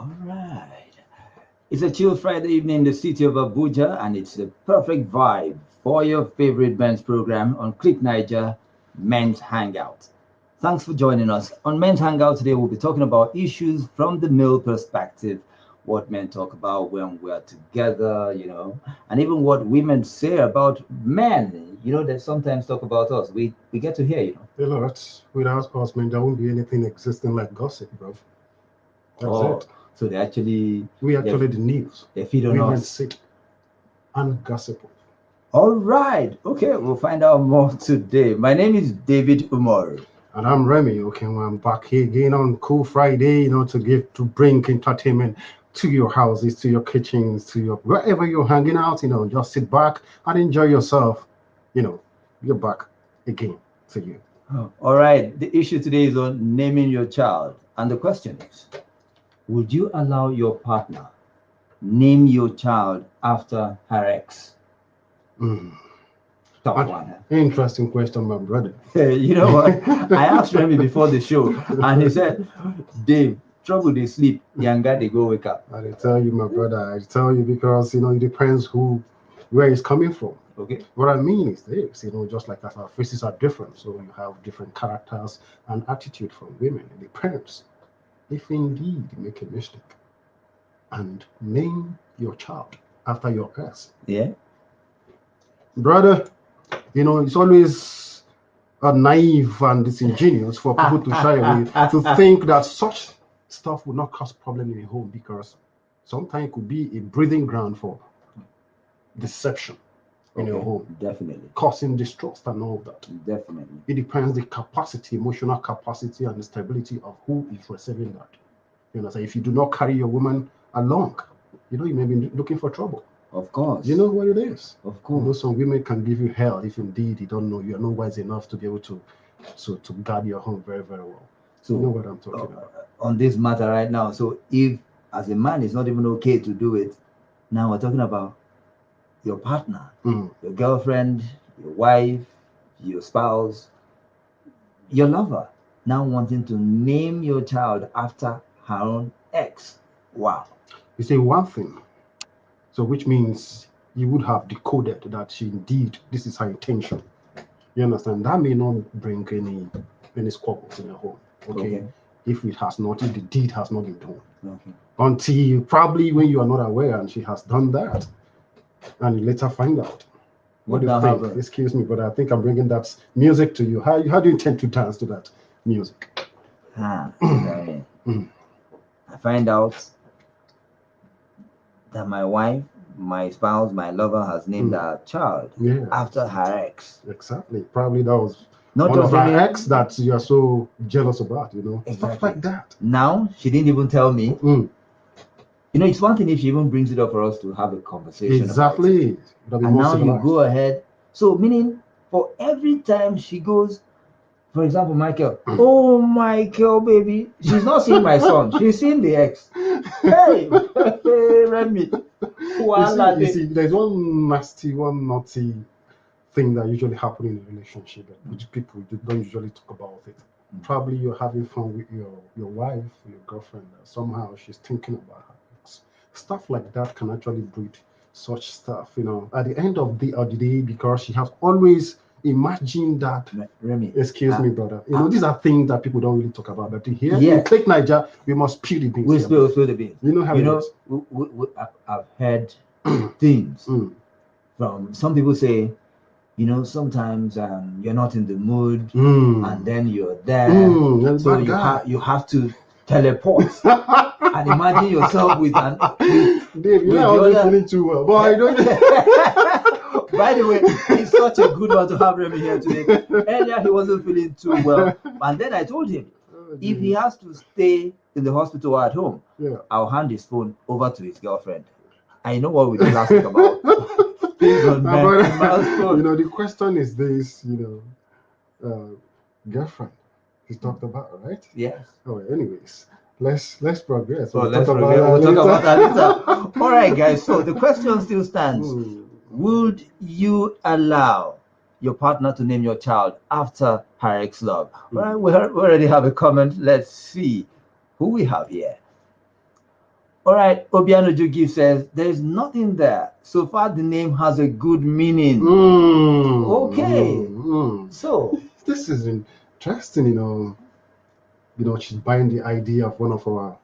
All right. It's a chill Friday evening in the city of Abuja, and it's the perfect vibe for your favorite men's program on Click Naija Men's Hangout. Thanks for joining us. On Men's Hangout today, we'll be talking about issues from the male perspective, what men talk about when we're together, and even what women say about men, that sometimes talk about us. We get to hear. A lot. Without us, man, there won't be anything existing like gossip, bro. That's Oh, it. so they actually We they, actually the news. they feed on Women us. sit and gossip. All right. Okay, we'll find out more today. My name is David Umar. And I'm Remy. Okay, well, I'm back here again on Cool Friday, to bring entertainment to your houses, to your kitchens, to your wherever you're hanging out. Just sit back and enjoy yourself. You know, you're back again to you. All right. The issue today is on naming your child. And the question is, would you allow your partner name your child after her ex? Mm. Tough An one. Huh? interesting question, my brother. You know what? I asked Remy before the show, and he said, Dave, trouble they sleep, younger they go wake up. I tell you, my brother, I tell you because it depends where it's coming from. Okay. What I mean is this, just like as our faces are different, so you have different characters and attitude from women. It depends. If indeed you make a mistake and name your child after your ex, Yeah. brother, it's always naive and disingenuous for people to shy away to think that such stuff will not cause problem in a home because sometimes it could be a breathing ground for deception in your home, Definitely. causing distrust and all that. Definitely. It depends the capacity, emotional capacity, and the stability of who is receiving that. So if you do not carry your woman along, you may be looking for trouble. Of course. You know what it is. Of course. Some women can give you hell if indeed you don't know, you are not wise enough to be able to guard your home very, very well. So you know what I'm talking about. On this matter right now. So if as a man it's not even okay to do it, now we're talking about your partner, your girlfriend, your wife, your spouse, your lover, now wanting to name your child after her own ex. Wow. You say one thing, so which means you would have decoded that she indeed this is her intention. You understand? That may not bring any squabbles in the home. Okay. If the deed has not been done. Okay. Until probably when you are not aware and she has done that, and you later find out. What do you think? Happen? Excuse me, but I think I'm bringing that music to you. How do you intend to dance to that music? I find out that my wife, my spouse, my lover has named our child after her ex. Exactly. Probably that was not one of her ex that you are so jealous about, Exactly. Stuff like that. Now, she didn't even tell me. It's one thing if she even brings it up for us to have a conversation. Exactly. About it. And now you go ahead. So, meaning for every time she goes, for example, Michael, oh, Michael, baby, she's not seeing my son. She's seeing the ex. Hey, Remy. You see, there's one naughty thing that usually happens in a relationship, which people don't usually talk about it. Probably you're having fun with your wife, your girlfriend, somehow she's thinking about her ex. Stuff like that can actually breed such stuff, at the end of the day, because she has always imagined that. Remy, excuse me, brother. These are things that people don't really talk about. But here in Click Naija, we must spill the beans. We spill the beans. You know how it is. I've heard things from some people say, sometimes you're not in the mood, and then you're there, so you have to teleport and imagine yourself with an. Dave, you're not always feeling too well, but I don't. By the way, it's such a good one to have Remy here today. Earlier, he wasn't feeling too well, and then I told him if he has to stay in the hospital or at home, I'll hand his phone over to his girlfriend. I know what we did last week about. The question is this, girlfriend is talked about, right? Yes. Oh, anyways, let's progress. We'll talk about that later. All right, guys. So the question still stands: would you allow your partner to name your child after her ex-love? Well, we already have a comment. Let's see who we have here. All right, Obianuju Gift says there's nothing there. So far, the name has a good meaning. Okay, so This is interesting, she's buying the idea of one of our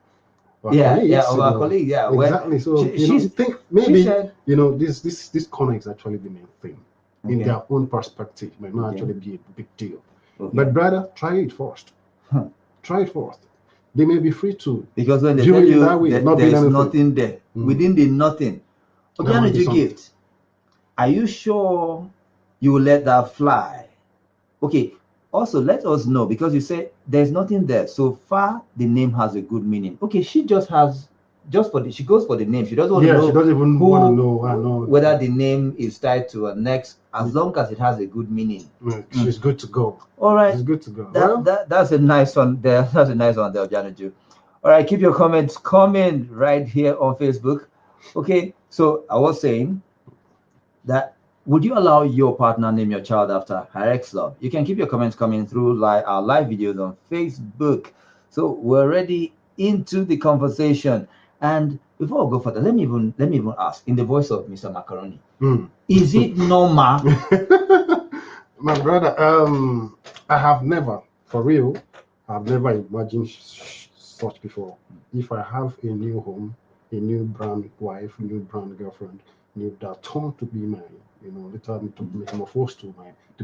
colleagues. of our colleague, Exactly. So she think maybe said, this corner is actually the main thing. In Okay. their own perspective, might not Okay. actually be a big deal. Okay. But brother, try it first. Huh. Try it first. They may be free to. Because when they view tell it in you that way, that not there being is anything. nothing there, within the nothing, There might be Obianuju something. Gift, are you sure you will let that fly? Okay. Also, let us know, because you said there's nothing there. So far, the name has a good meaning. Okay, she just she goes for the name. She doesn't want to know. She doesn't even want to know. Whether the name is tied to her next, as long as it has a good meaning. She's good to go. All right. She's good to go. That's a nice one there. That's a nice one there, Obianuju. All right, keep your comments coming right here on Facebook. Okay, so I was saying that, would you allow your partner name your child after her ex-love? You can keep your comments coming through our live videos on Facebook. So we're already into the conversation. And before I go further, let me even ask in the voice of Mr. Macaroni. Is it normal? My brother, I have never, for real, I've never imagined such before. If I have a new home, a new brand wife, new brand girlfriend, that turned to be my, later to metamorphose to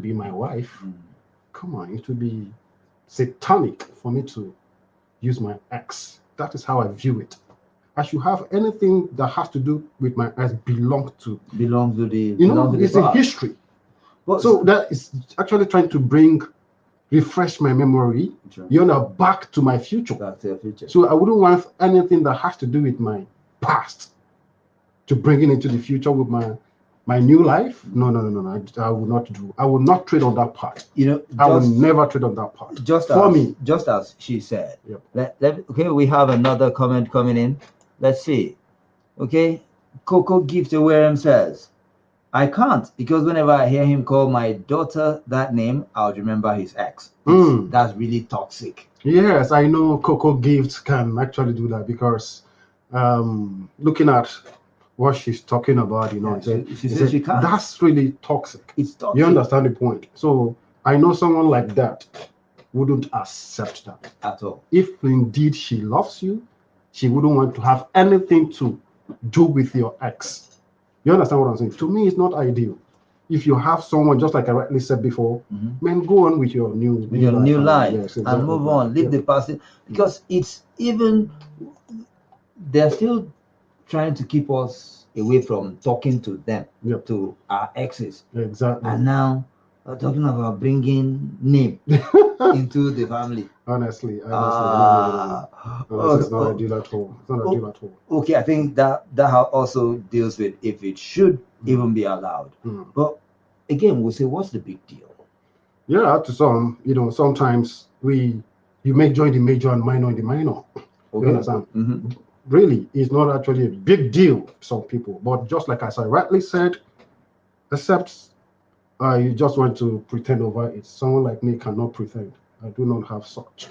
be my wife, come on, it would be satanic for me to use my ex. That is how I view it. I should have anything that has to do with my ex belong to the it's a history. So that is actually trying to refresh my memory, back to my future. Back to your future. So I wouldn't want anything that has to do with my past to bring it into the future with my new life. No. I will not do. I will not trade on that part. I will never trade on that part. Just as she said. Yep. Okay, we have another comment coming in. Let's see. Okay, Coco Gift Awarem says, I can't, because whenever I hear him call my daughter that name, I'll remember his ex. That's really toxic. Yes, I know Coco Gift can actually do that, because looking at what she's talking about, she said she can't. That's really toxic. It's toxic. You understand the point? So I know someone like that wouldn't accept that at all. If indeed she loves you, she wouldn't want to have anything to do with your ex. You understand what I'm saying? To me, it's not ideal. If you have someone, just like I rightly said before, man, go on with your new life, yes, exactly, and move on. Leave the past, because it's even, they're still trying to keep us away from talking to them, to our exes. Exactly. And now we're talking about bringing name into the family. Honestly, no. It's not ideal at all. It's not ideal at all. Okay, I think that also deals with if it should even be allowed. But again, we'll say, what's the big deal? Yeah, to some, sometimes you may join the major and minor in the minor. Okay. You understand? Really, it's not actually a big deal to some people. But just like as I rightly said, except you just want to pretend over it. Someone like me cannot pretend. I do not have such,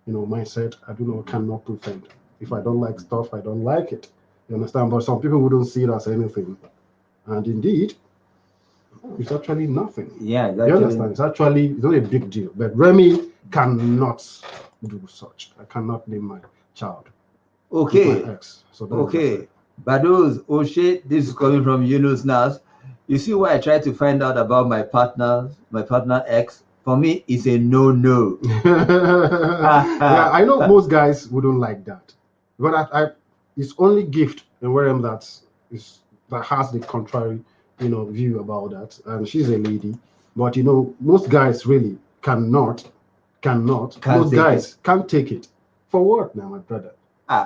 mindset. Cannot pretend. If I don't like stuff, I don't like it. You understand? But some people wouldn't see it as anything. And indeed, it's actually nothing. Yeah, you understand? It's not a big deal. But Remy cannot do such. I cannot name my child. Okay. My ex. So okay. Bados, Oshe, this is coming from Yunus Nas. You see why I try to find out about my partner ex? For me, it's a no. Yeah, I know most guys wouldn't like that. But it's only Gift and Warren that has the contrary, view about that. And she's a lady. But most guys really cannot. Most guys can't take it. For what now, my brother?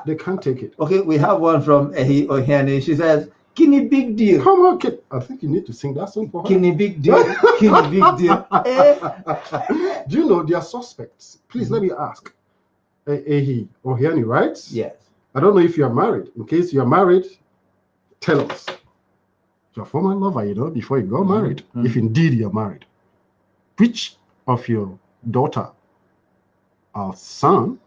They can't take it. Okay, we have one from Ehi Ohiane. She says, Kini big deal. Come on, kid. I think you need to sing that song for her. Kini big deal. Kini big deal. Do you know they are suspects? Please let me ask. Ehi Ohiane, right? Yes. I don't know if you are married. In case you are married, tell us. Your former lover, before you got married, if indeed you are married, which of your daughter or son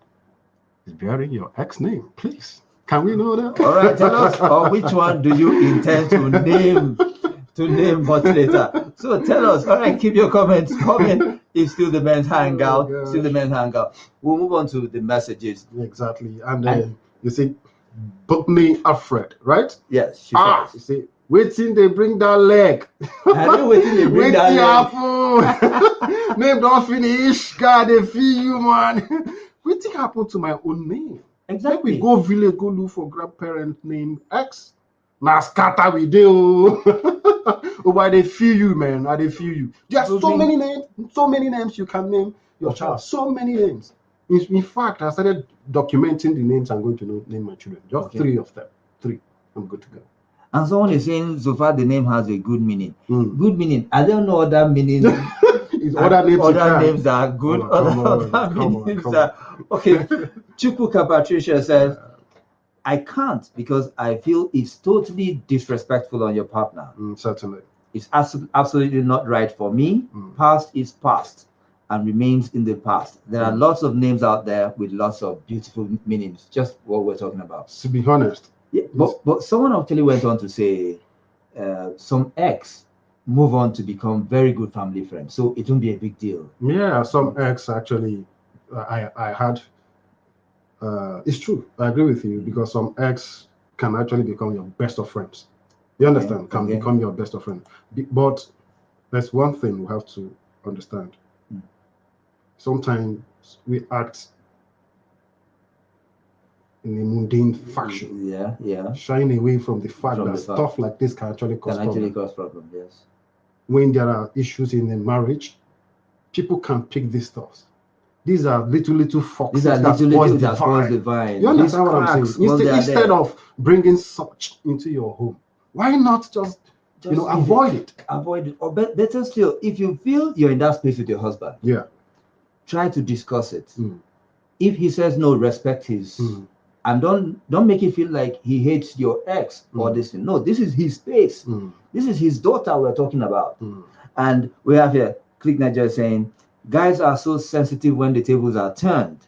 is bearing your ex name, please? Can we know that? All right, tell us which one do you intend to name much later. So tell us. All right, keep your comments coming. It's still the men's hangout. Still the men's hangout. We'll move on to the messages. Exactly. And you see, book me Alfred, right? Yes. She says. You see, waiting they bring that leg. Waiting they bring that leg. Name don't finish. God, they feel you, man. Waiting happened to my own name. Exactly. Like we go village, go look for grandparent name X. Now scatter we do. Oh, why they feel you, man? How they feel you? There are so many names you can name your child. So many names. In fact, I started documenting the names I'm going to name my children. Just 3 of them. 3. I'm good to go. And someone is saying so far the name has a good meaning. Good meaning. I don't know other meaning. Other names that are good. Other meanings are okay. Chukwuka Patricia says, I can't because I feel it's totally disrespectful on your partner. Certainly. It's absolutely not right for me. Past is past and remains in the past. There are lots of names out there with lots of beautiful meanings, just what we're talking about. To be honest. Yeah, but someone actually went on to say some ex move on to become very good family friends. So it won't be a big deal. Yeah, some ex actually, I had, it's true. I agree with you because some ex can actually become your best of friends. You understand? Can become your best of friend. But there's one thing we have to understand. Sometimes we act in a mundane fashion. Yeah. Shying away from the fact that stuff like this can actually cause problems. Yes. When there are issues in a marriage, people can pick these stuff. These are little foxes that spoil the vine. You understand what I'm saying? Instead of bringing such into your home, why not just avoid it? Avoid it. Or better still, if you feel you're in that space with your husband, try to discuss it. If he says no, respect his. And don't make it feel like he hates your ex or this thing. No, this is his space. This is his daughter we're talking about. And we have here, Click Naija saying, guys are so sensitive when the tables are turned.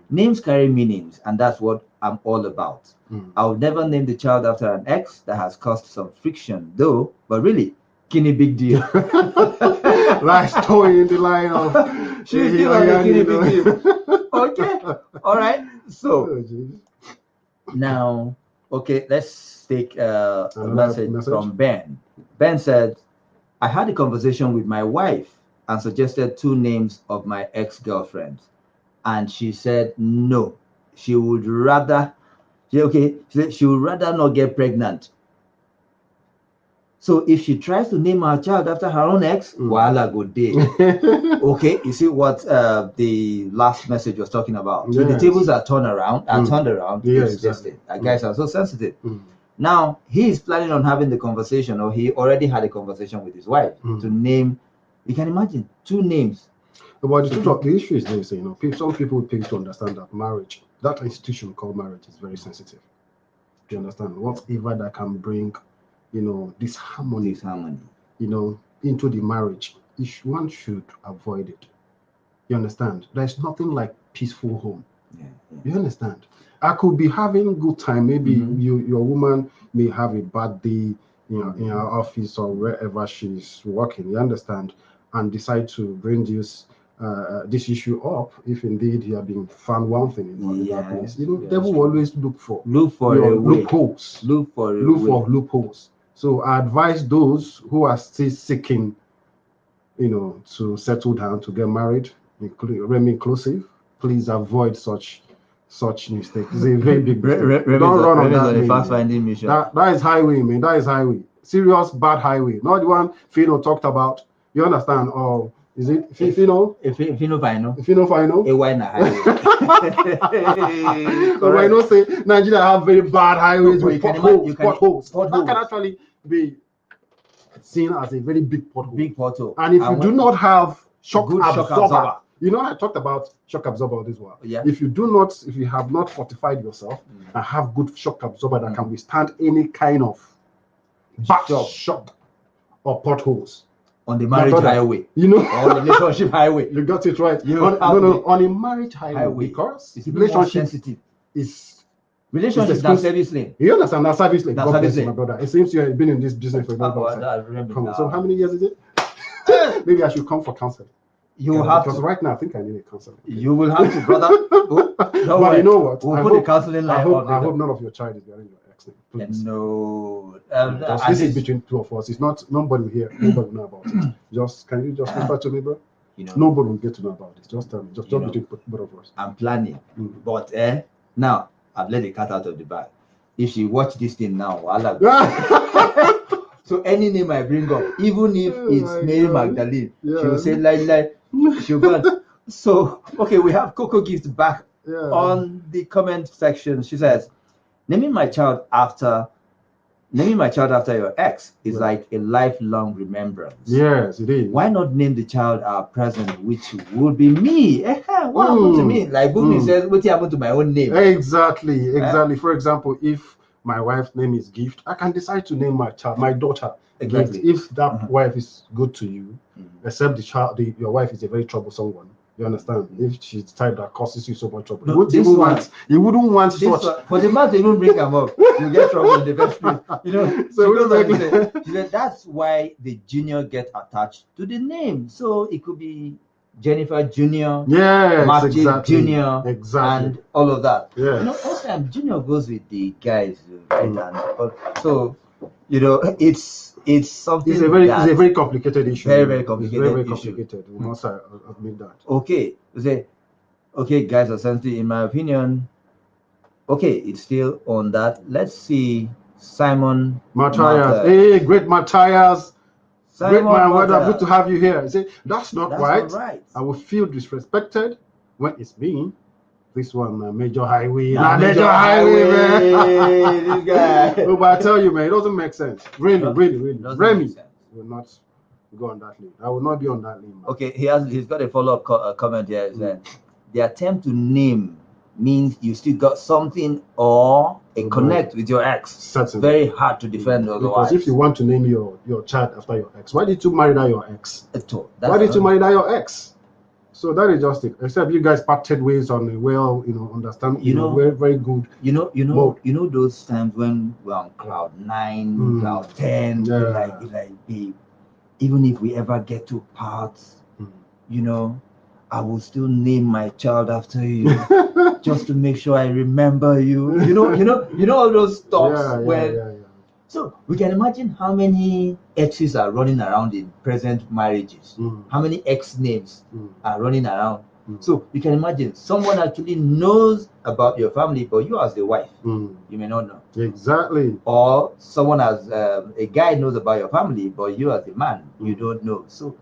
Names carry meanings, and that's what I'm all about. I would never name the child after an ex that has caused some friction, though, but really, kini big deal. Like story in the line of she's still on the kini big deal. Okay, all right. So now, okay, let's take a message from Ben. Ben said, I had a conversation with my wife and suggested 2 names of my ex-girlfriends, and she said no. She would rather not get pregnant. So if she tries to name her child after her own ex, voila, good day. Okay, you see what the last message was talking about. So the tables are turned around. Guys are so sensitive. Now he is planning on having the conversation, or he already had a conversation with his wife to name. You can imagine 2 names. But the issue is this, some people take to understand that marriage, that institution called marriage, is very sensitive. Do you understand? Whatever that can bring, this harmony, into the marriage, one should avoid it. You understand? There's nothing like peaceful home. You understand? I could be having good time. Maybe your woman may have a bad day, in her office or wherever she's working. You understand? And decide to bring this issue up, if indeed you have been found one thing in that place. Devil will always look for loopholes. Look for loopholes. So I advise those who are still seeking, to settle down, to get married, including Remy inclusive, please avoid such mistakes. It's a very big mistake. Don't run on that fast-finding mission. That is highway, man. That is highway. Serious bad highway. Not the one Fino talked about. You understand? Or is it Fino? Fino Fino. A why na highway? But I know say Nigeria have very bad highways with potholes. That can actually be seen as a very big pothole. And if you do not have shock absorber, I talked about shock absorber this one. Yeah. If you have not fortified yourself and have good shock absorber that can withstand any kind of shock or potholes. On the marriage highway, or the relationship highway. You got it right. On a marriage highway, because relationship is Relationship than service lane. You understand? That service lane. That God service bless you, my lane. brother. It seems you have been in this business for a very long time. Come on. So how many years is it? Maybe I should come for counseling. You have because to. right now I think I need a counselor. Okay? You will have to, brother. Oh, but you know what? We'll put the counseling line on. I hope none of your child is bearing your ex name. Please. No. Because this is between two of us. It's not nobody here. Nobody will know about it. Just can you just refer to me, bro? Nobody will get to know about it. Just tell me. Just between both of us. I'm planning, but now I've let the cat out of the bag. If she watch this thing now, so any name I bring up, even if it's Mary Magdalene, she will say like she'll go. So okay, we have Coco Gift back on the comment section. She says, naming my child after your ex is like a lifelong remembrance. Yes, it is. Why not name the child our present, which would be me? What happened to me? Like Bumi says, what happened to my own name? Exactly. For example, if my wife's name is Gift, I can decide to name my daughter Gift. If that wife is good to you, except your wife is a very troublesome one. You understand? If she's the type that causes you so much trouble, you wouldn't want such. For the man to even bring them up, you get trouble in the first place. So she said that's why the junior get attached to the name. So it could be Jennifer Junior, Martin Junior, and all of that. Yeah. Most time Junior goes with the guys, right? And so it's something. It's a very complicated issue. Very complicated. Very complicated. We must admit that. Okay, guys are sensitive in my opinion. Okay, it's still on that. Let's see Simon Matthias. Hey, great Matthias. Great man, good to have you here. Say that's not right. I will feel disrespected when it's me. This one, Major Highway. Major Highway, man. This guy. No, but I tell you, man, it doesn't make sense. Really. Remy will not go on that lane. I will not be on that lane. Man. Okay, he's got a follow-up comment here. Is that the attempt to name means you still got something or a connect with your ex. Certainly. Very hard to defend otherwise. Because if you want to name your child after your ex, why did you marry that your ex? Why did you marry that your ex? So that is just it. Except you guys parted ways on a understand. Very, very good. You know those times when we're on cloud 9, cloud 10, even if we ever get to parts, I will still name my child after you, just to make sure I remember you. You know all those talks So we can imagine how many exes are running around in present marriages. How many ex names are running around. So you can imagine someone actually knows about your family, but you as the wife, you may not know. Exactly. Or someone as a guy knows about your family, but you as a man, you don't know. So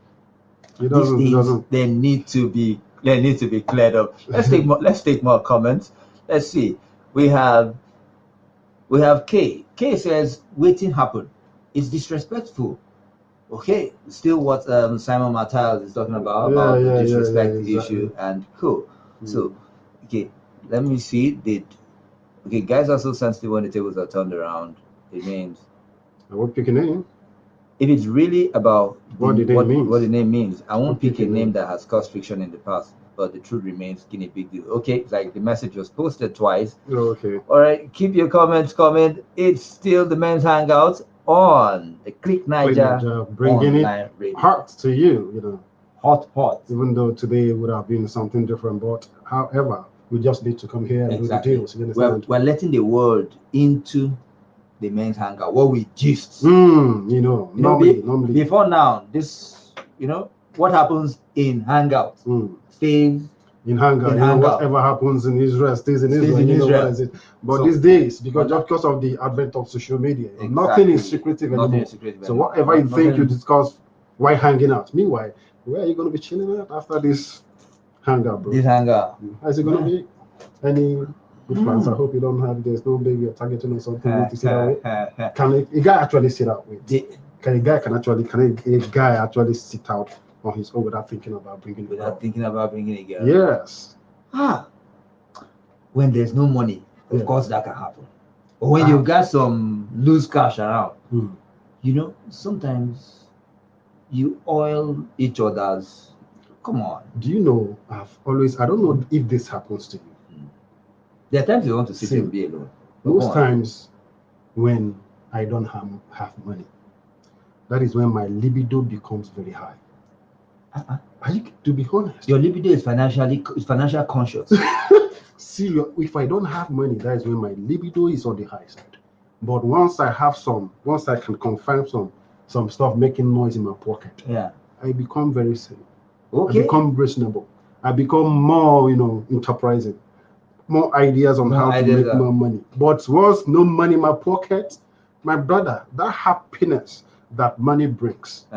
these things they need to be cleared up. Let's take more comments. Let's see. We have K. K says waiting happen. It's disrespectful. Okay, still what Simon Matthias is talking about the disrespect issue and cool. So okay, let me see. Guys are so sensitive when the tables are turned around. It means I won't pick a name. If it's really about what the name means, I won't pick a name that has caused friction in the past, but the truth remains skinny big deal. Okay, like the message was posted twice. Okay. All right, keep your comments coming. It's still the men's hangout on the Click Naija bringing it radio. Hot to you, Hot. Even though today would have been something different, but however, we just need to come here and do the deals. We're letting the world into the men's hangout. What we gist. Normally. Before now, this, what happens in hangout stays in hangout. Whatever happens in Israel stays in Israel. But these days, because of the advent of social media, nothing is secretive anymore. So whatever you think you discuss, why hanging out? Meanwhile, where are you going to be chilling at after this hangout, bro? This hangout. Is it going to be any good plans? I hope you don't have. There's no baby you're targeting or something. To sit out with. Can a guy actually sit out with? Can a guy actually sit out on his own without thinking about bringing a girl? Yes. When there's no money, of course that can happen. But when you've got some loose cash around, sometimes you oil each other's. Come on. Do you know? I don't know if this happens to you. There are times you want to sit See, and be alone. Most times when I don't have money, that is when my libido becomes very high. To be honest, your libido is financial conscious. See, if I don't have money, that is when my libido is on the high side. But once I can confirm some stuff making noise in my pocket, yeah, I become very sane. Okay. I become reasonable. I become more, enterprising. More ideas on how to make more money. But once no money in my pocket, my brother, that happiness that money brings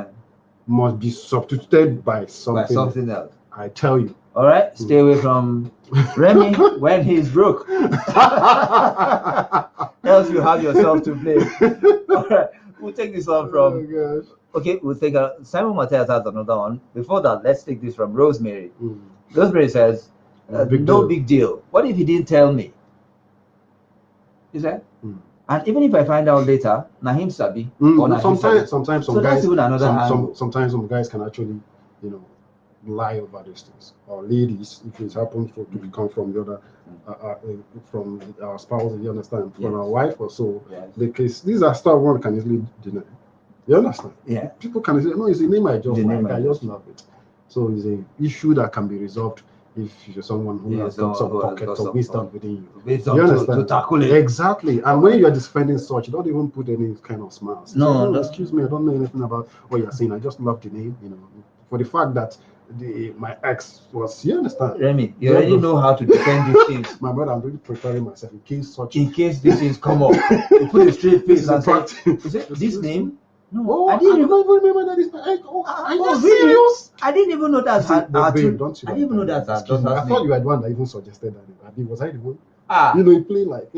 must be substituted by something else. I tell you. All right, stay away from Remy when he's broke. Else you have yourself to blame. All right, we'll take this one from. Oh, okay, we'll take Simon Matthias has another one. Before that, let's take this from Rosemary. Rosemary says, no big deal. What if he didn't tell me? Is that? And even if I find out later, Nahim Sabi. Sometimes some so guys, even another angle. Sometimes some guys can actually, lie over these things. Or ladies, if it happens to become from the other, from our spouse, you understand, from our wife or so. Yes. These are stuff one can easily deny. You understand? Yeah. People can say, no, it's a name I just like. I just love it. So it's an issue that can be resolved if you're someone who has got some pocket of wisdom within you. You understand? To tackle it. Exactly. And when you are defending such, you don't even put any kind of smiles. No, excuse me, I don't know anything about what you're saying. I just love the name, for the fact that my ex was, you understand? Remy, you already know how to defend these things. My brother, I'm really preparing myself in case these things come up. You put a straight face and say, is it this name? No, I didn't even remember that is my ex. Are you serious? I didn't even know that's her babe, don't you? I didn't even know that's her daughter's name. I thought you were the one that even suggested that name. Was I the one? You play like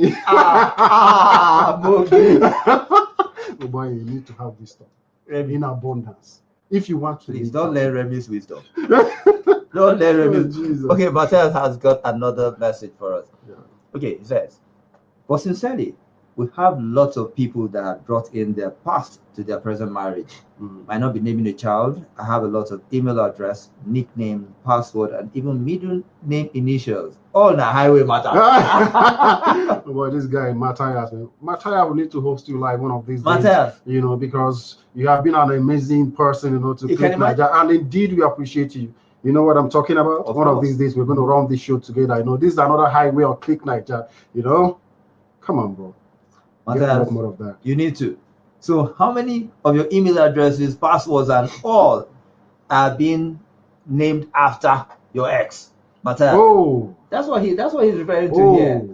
oh boy, you need to have this stuff in abundance. If you want to, please don't let Remy's wisdom. Don't let Remy's. Jesus. Okay, Matthias has got another message for us. Yeah. Okay, he says, but sincerely, we have lots of people that have brought in their past to their present marriage. Might not be naming a child. I have a lot of email address, nickname, password, and even middle name initials. All in a highway matter. Well, this guy, Matthias will need to host you live one of these days. Because you have been an amazing person, to Click Naija. And indeed, we appreciate you. You know what I'm talking about? Of these days, we're going to run this show together. I know this is another highway on Click Naija. Come on, bro. Get a lot more of that. You need to. So how many of your email addresses, passwords, and all are being named after your ex, Matthias? Oh, that's what he's referring to here.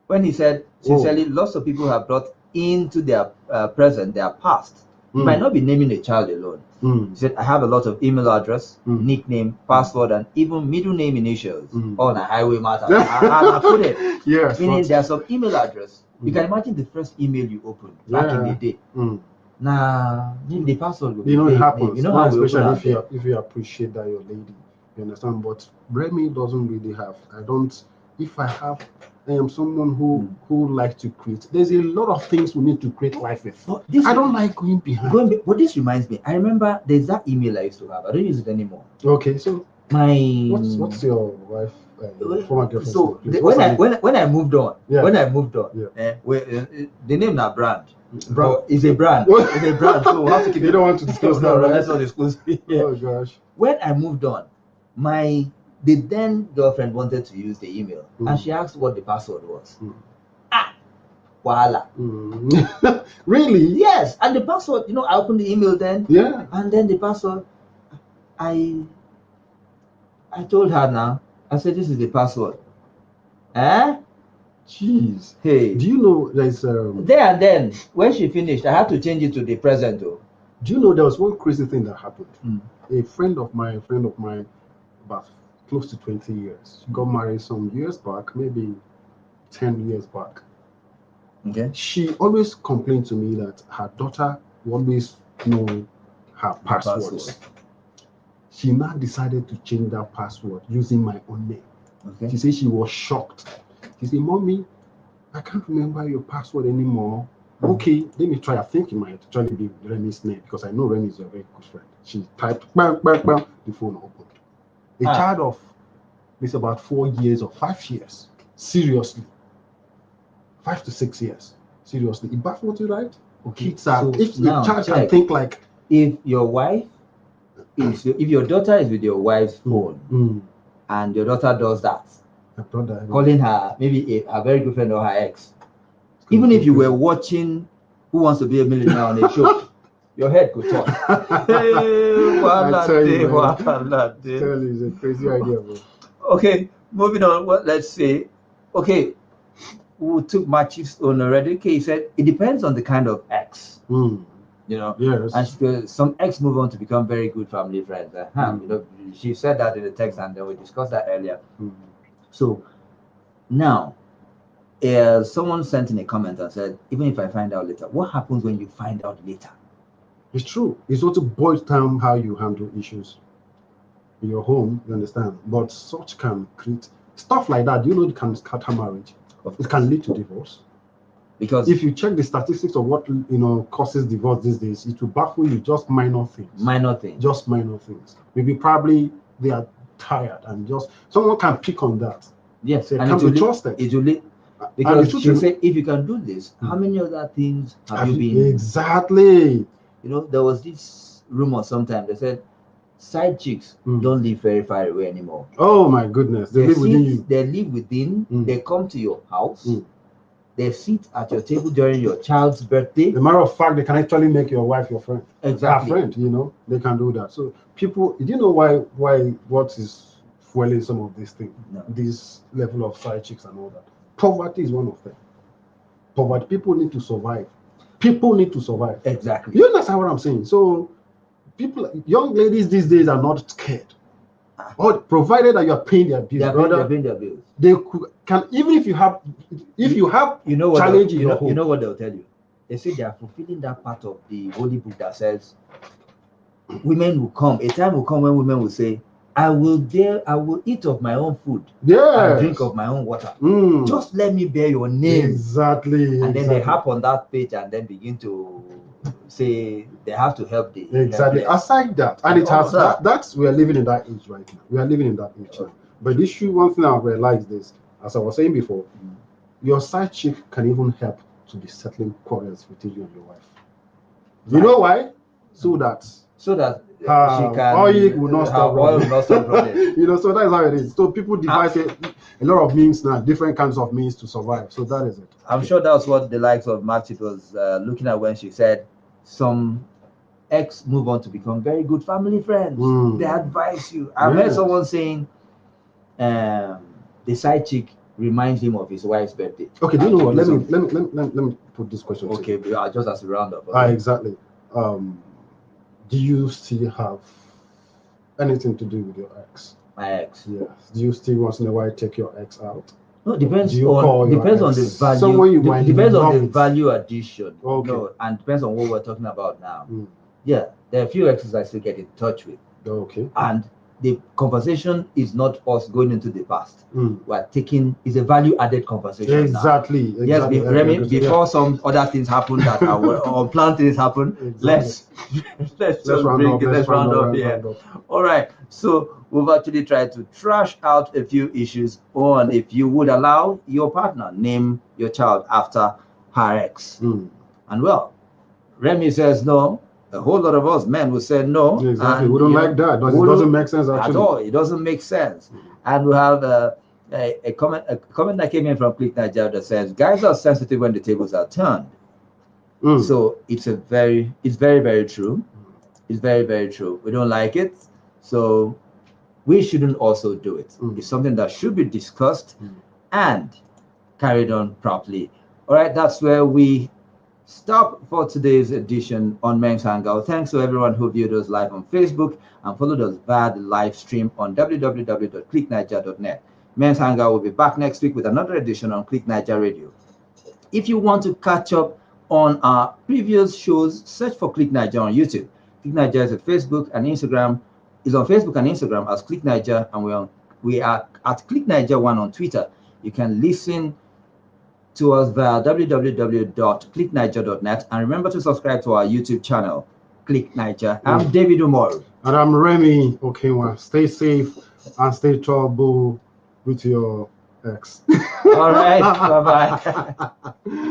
When he said, sincerely, lots of people have brought into their present, their past. You might not be naming a child alone. He said, I have a lot of email address, nickname, password, and even middle name initials on a highway matter. I put it. Yes. Meaning there's some email address. You can imagine the first email you opened back in the day. Nah, the password will be it happens. Especially if you appreciate that your lady, you understand. But Remy doesn't really have. If I have someone who likes to create. There's a lot of things we need to create life with. I don't like going behind. But this reminds me. I remember there's that email I used to have. I don't use it anymore. Okay, so what's your wife? Former girlfriend. So when I moved on, the name na brand. It's a brand. It's a brand. So we have to keep. You don't want to disclose that, right? Let's not disclose it. Yeah. Oh gosh. When I moved on, the then girlfriend wanted to use the email, and she asked what the password was. Voila. Really? Yes. And the password, I opened the email then. Yeah. And then the password, I told her now. I said, this is the password. Jeez. Hey. Do you know there's There and then, when she finished, I had to change it to the present though. Do you know there was one crazy thing that happened? A friend of mine, about close to 20 years, she got married some years back, maybe 10 years back. Okay. She always complained to me that her daughter always know her passwords. She now decided to change that password using my own name. Okay. She said she was shocked. She said, Mommy, I can't remember your password anymore. Okay, let me try. I think it might actually be Remy's name because I know Remy is a very good friend. She typed, bang, bang, bang, the phone opened. A child of, it's about 4 years or 5 years. Seriously. 5 to 6 years. Seriously, it baffles you, right? Okay. Kids are, So if the now child can check. think like, If your wife if your daughter is with your wife's phone and your daughter does that, calling her maybe a very good friend or her ex, even if you were watching Who Wants to Be a Millionaire on a show, your head could turn. I tell you, man, it's a crazy idea, bro. Okay, moving on. What let's say, okay, we took Machi's own already. Okay, he said it depends on the kind of ex. You know, yes. And some ex move on to become very good family friends. You know, she said that in the text, and then we discussed that earlier. So now, someone sent in a comment and said, even if I find out later, what happens when you find out later? It's true. It's also boils down how you handle issues in your home. You understand? But such can create stuff like that. You know, it can scatter marriage. It can lead to divorce. Because if you check the statistics of what causes divorce these days, it will baffle you. Just minor things. Just minor things. Maybe probably they are tired and just someone can pick on that. Yes, they can be trusted. Because she say, if you can do this, how many other things have you been? Exactly. You know, there was this rumor sometime. They said side chicks don't live very far away anymore. Oh my goodness, they live within you. They live within. They come to your house. They sit at your table during your child's birthday. As a matter of fact, they can actually make your wife your friend. Exactly. Her friend, you know, they can do that. So people, do you know why what is fueling some of these things? No. This level of side chicks and all that. Poverty is one of them. Poverty. People need to survive. People need to survive. Exactly. You understand what I'm saying? So young ladies these days are not scared. Or provided that you are paying their bills, they're paying their bills. They can, even if you have challenge in your home. You know what they'll tell you? They say they are fulfilling that part of the holy book that says women will come. A time will come when women will say, I will eat of my own food. And drink of my own water. Just let me bear your name. Exactly. And then they hop on that page and then begin to say they have to help the exactly helpless. Aside that, and it has that's we are living in that age right now. We are living in that age now. But the issue, one thing I've realized is, as I was saying before, your side chick can even help to be settling quarrels between you and your wife. You know why? So that she can oil will not stop running. You know, so that is how it is. So people devise a lot of means now, different kinds of means to survive. So that is it. I'm sure that's what the likes of Maxit was looking at when she said some ex move on to become very good family friends. They advise you. I've heard someone saying the side chick reminds him of his wife's birthday. Okay, do you know what? Let me put this question. Okay, but just as a roundup. Okay? Exactly. Do you still have anything to do with your ex? My ex. Yes. Do you still once in a while take your ex out? No, depends on the value. Depends on the value addition. Okay. No, and depends on what we're talking about now. Yeah, there are a few exes I still get in touch with. Okay. And the conversation is not us going into the past. We're taking is a value-added conversation. Exactly. Now. Yes, Remy, before some other things happen that are unplanned things happen, let's round up here. All right. So we've actually tried to trash out a few issues on if you would allow your partner name your child after her ex. And well, Remy says no. A whole lot of us men will say no. Exactly. We don't like that. It doesn't make sense actually. At all. It doesn't make sense. And we have a comment that came in from Click Naija that says guys are sensitive when the tables are turned. So it's very, very true. It's very, very true. We don't like it. So we shouldn't also do it. It's something that should be discussed and carried on properly. All right, that's where we stop for today's edition on Men's Hangout. Thanks to everyone who viewed us live on Facebook and followed us via the live stream on www.clicknaija.net. Men's Hangout will be back next week with another edition on Click Naija Radio. If you want to catch up on our previous shows, search for Click Naija on YouTube. Click Naija is on Facebook and Instagram as Click Naija, and we are at Click Naija 1 on Twitter. You can listen to us via www.clicknaija.net, and remember to subscribe to our YouTube channel, Click Naija. I'm David Umoru. And I'm Remy Okenwa. Stay safe and stay trouble with your X. All right. Bye bye.